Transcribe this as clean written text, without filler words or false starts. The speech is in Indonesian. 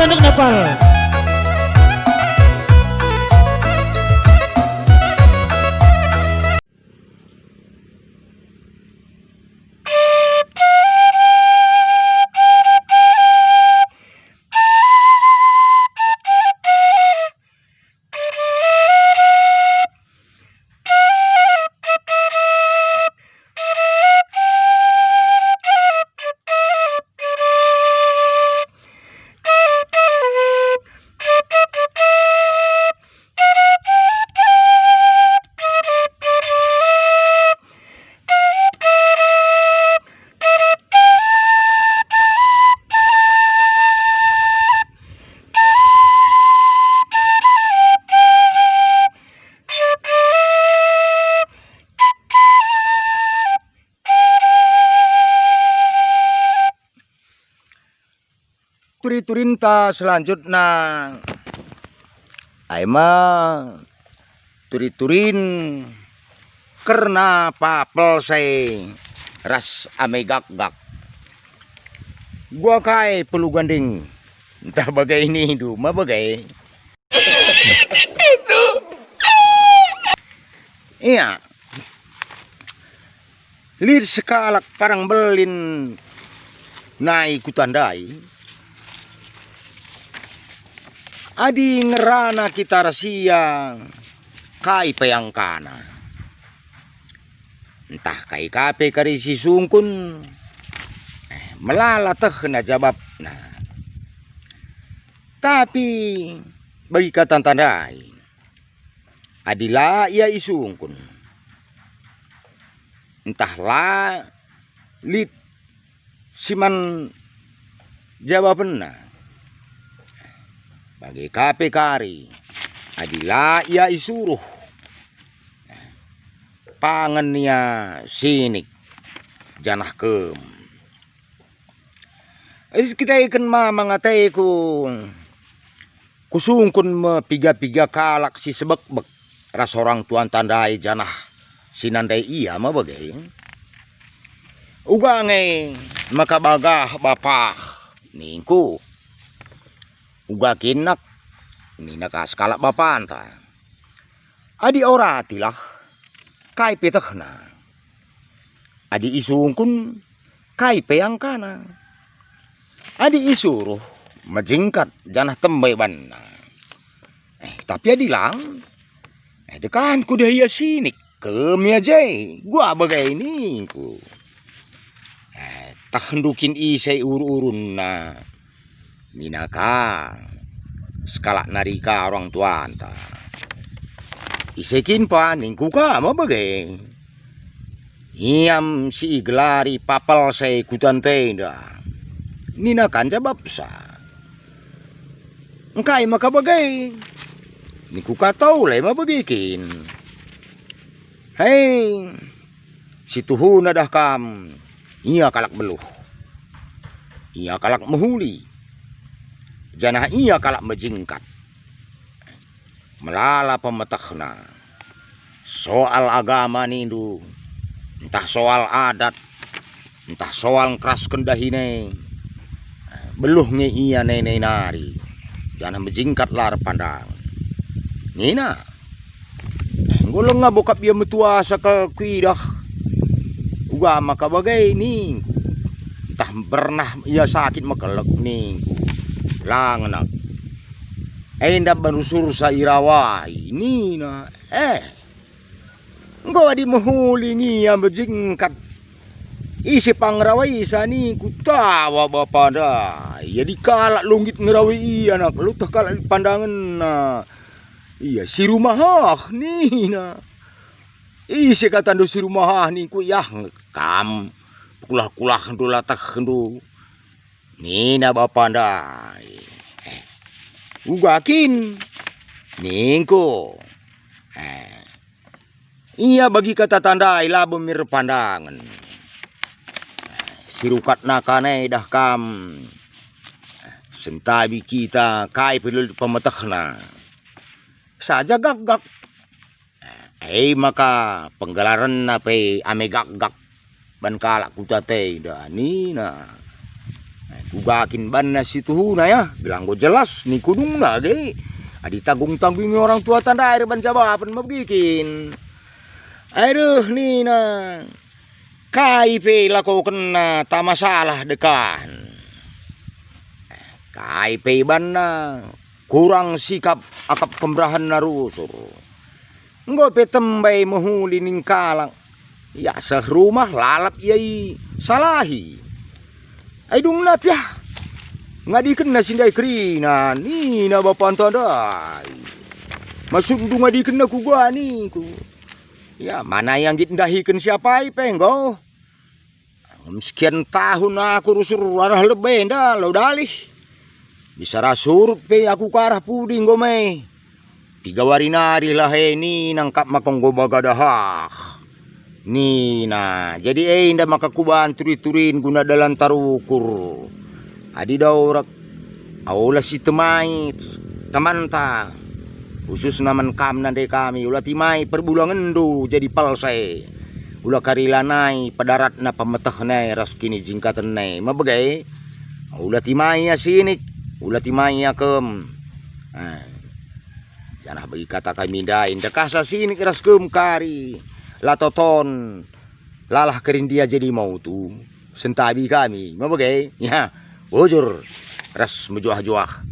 Sendok Nepal. Turi-turinta selanjutnya aima turi-turin karena papel saya ras ame gak-gak gua kai perlu gandeng entah bagai ini mah bagai itu iya lir sekalak parang belin naik kutandai adi ngerana kita rahasia kai peyangkana entah kai kape kari si sungkun melala teh na jawab nah tapi bagi kata tandai adila ia isungkun entahlah lit siman jawabanna bagi kape kari adila ia isuruh pangan niya sinik janah kem kita ikan mangatay kusungkun piga-piga kalak si sebek-bek ras orang tuan tandai janah sinandai iya mah bagay uga ngay makabagah bapak ningku uga kinak ini nakaskala bapanta adi oratilah kai petahna adi isungkun kai peyangkana adi isuruh majingkat janah tembay banna tapi adilang dekan ku daya sinik kemia jay gua bagai ini ku tak hendukin isay urun na minaka skala narika orang tua anta isekin pa ningku ka mabagay iam si iglari papal sa ikutan tenda nina kanja bapsa engkay makabagay ningku ka taulay mabagikin hey si tuhuna dah kam iya kalak beluh iya kalak mahuli janah iya kalak majingkat melala pemetahna soal agama nindu entah soal adat entah soal keras kendahine beluhnya iya nenek nari janah majingkat lar pandang nina ngulung nga bokap iya metua sa kuidah uga makabagai ning entah pernah iya sakit makalak ning langanak ndak banusur sa irawa ini na engkau adi mahuli niya bajingkat isi pangrawai sani kutawa bapa dah ya dikalak lunggit ngerawi iya nak lu tak kalak pandangan na iya si rumah ni na isi kata do si rumah ni ku yah kam kulah ndu latah ndu nina bapa dah ugakin ningko iya bagi kata tanda ila bemir pandangan sirukat nakane dah kam sentabi kita kai pelul pemetahna saja gak maka penggelaran apa ame gak ban kalak kutate dah nina Kugakin ban na situ na ya, bilang gue jelas nih kudung na ge. Adi tanggung-tanggungi orang tua tanda air ban jawaban mabikin. Aduh nih na KIP lako kena tak masalah dekan. KIP ban na kurang sikap akap pemberahan narusur. Nggak petembai mahuli ning kalang. Ya serumah lalap yai salahi. Ay dung na pya. Ngadikan na sindai kerina. Ni na bapak antadai. Masuk dung ngadikan na kugua ni ku. Ya mana yang diindahikan siapa penggo. Sekian tahun aku rusur arah lebih dah lo dalih. Bisa rasurut pe aku ke arah puding gomei. 3 warinari lah ni nangkap makong gobagadahah. Ni na jadi indah maka kuban turi-turin guna dalam tarukur. Adi daurak aula si temai teman ta. Khusus naman kam nande kami ulah timai perbulangan do jadi palsai. Ulah karilanai padarat na pametah nai ras kini jingkatan nai mabagai. Ulah timai ya sini, ulah timai ya kem. Janah bagi kata kami dain dekasa sini keras kem kari. Latoton lalah kerindia jadi mau tu sentabi kami mabagai ya bujur ras mejuah-juah